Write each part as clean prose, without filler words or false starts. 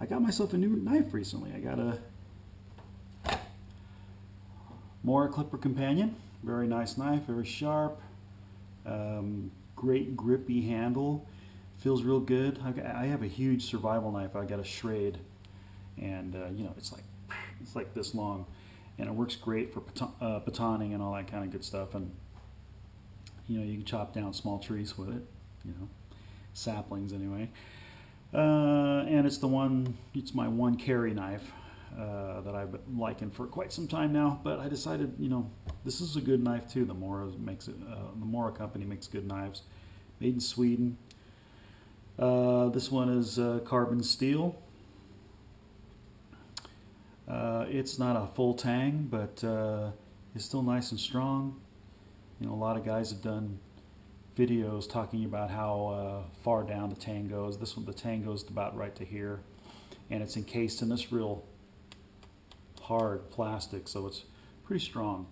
I got myself a new knife recently. I got a Mora Clipper Companion. Very nice knife, very sharp, great grippy handle. Feels real good. I have a huge survival knife. I got a Schrade, and you know, it's like this long, and it works great for batoning and all that kind of good stuff. And you know, you can chop down small trees with it, you know, saplings anyway. And it's my one carry knife that I've been liking for quite some time now. But I decided, you know, this is a good knife too. The Mora company makes good knives, made in Sweden. This one is carbon steel. It's not a full tang, but it's still nice and strong. You know, a lot of guys have done videos talking about how far down the tang goes. This one, the tang goes about right to here, and it's encased in this real hard plastic, so it's pretty strong.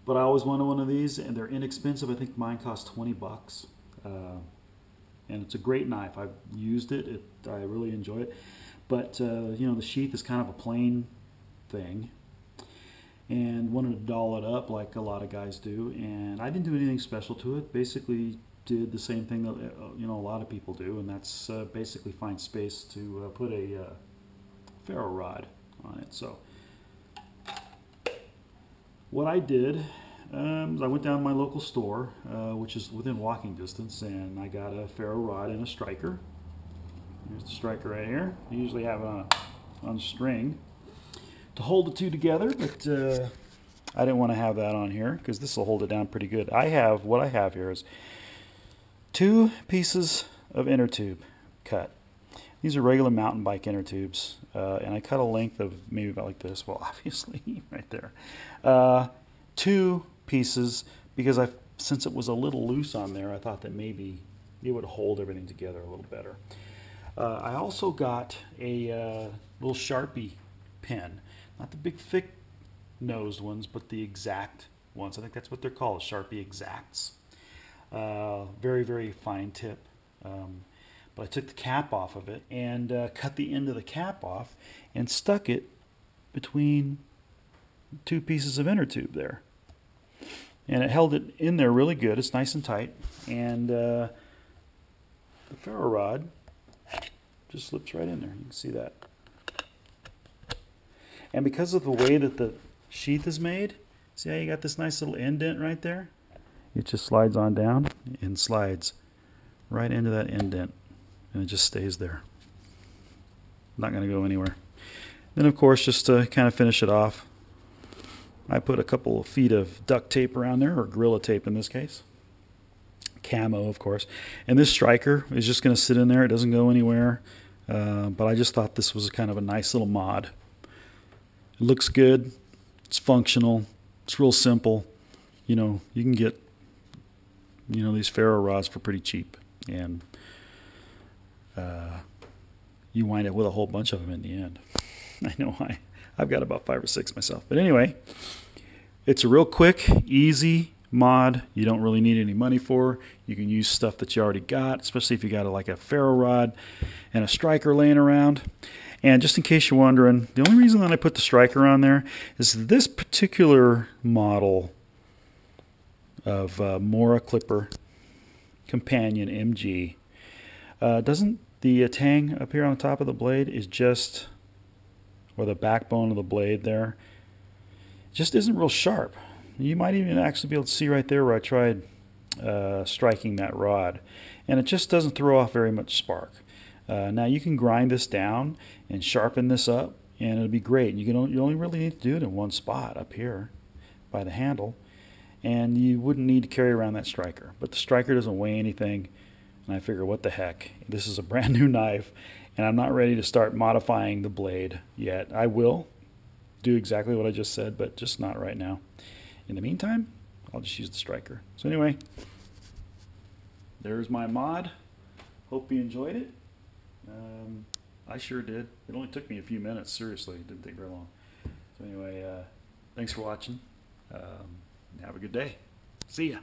But I always wanted one of these, and they're inexpensive. I think mine cost 20 bucks. And it's a great knife. I've used it. I really enjoy it. But you know, the sheath is kind of a plain thing, and wanted to doll it up like a lot of guys do. And I didn't do anything special to it. Basically, did the same thing that you know, a lot of people do, and that's basically find space to put a ferro rod on it. So what I did. I went down to my local store, which is within walking distance, and I got a ferro rod and a striker. Here's the striker right here. I usually have it on a string to hold the two together, but I didn't want to have that on here because this will hold it down pretty good. What I have here is 2 pieces of inner tube cut. These are regular mountain bike inner tubes, and I cut a length of maybe about like this. Well, obviously, right there. 2 pieces, because since it was a little loose on there, I thought that maybe it would hold everything together a little better. I also got a little Sharpie pen, not the big thick nosed ones, but the exact ones. I think that's what they're called, Sharpie Exacts. Very, very fine tip. But I took the cap off of it and cut the end of the cap off and stuck it between 2 pieces of inner tube there. And it held it in there really good. It's nice and tight. And the ferro rod just slips right in there. You can see that. And because of the way that the sheath is made, see how you got this nice little indent right there? It just slides on down and slides right into that indent. And it just stays there. Not going to go anywhere. Then, of course, just to kind of finish it off, I put a couple of feet of duct tape around there, or Gorilla Tape in this case. Camo, of course. And this striker is just going to sit in there. It doesn't go anywhere. But I just thought this was kind of a nice little mod. It looks good. It's functional. It's real simple. You know, you can get, you know, these ferro rods for pretty cheap. And you wind up with a whole bunch of them in the end. I know I've got about 5 or 6 myself. But anyway, it's a real quick, easy mod. You don't really need any money for. You can use stuff that you already got, especially if you got like a ferro rod and a striker laying around. And just in case you're wondering, the only reason that I put the striker on there is this particular model of Mora Clipper Companion M.G. Doesn't the tang up here on the top of the blade is just, or the backbone of the blade there, just isn't real sharp. You might even actually be able to see right there where I tried striking that rod, and it just doesn't throw off very much spark. Now you can grind this down and sharpen this up, and it'll be great. You only really need to do it in one spot up here by the handle, and you wouldn't need to carry around that striker. But the striker doesn't weigh anything, and I figure, what the heck? This is a brand new knife, and I'm not ready to start modifying the blade yet. I will do exactly what I just said, but just not right now. In the meantime, I'll just use the striker. So anyway, there's my mod. Hope you enjoyed it. I sure did. It only took me a few minutes, seriously. It didn't take very long. So anyway, thanks for watching. Have a good day. See ya.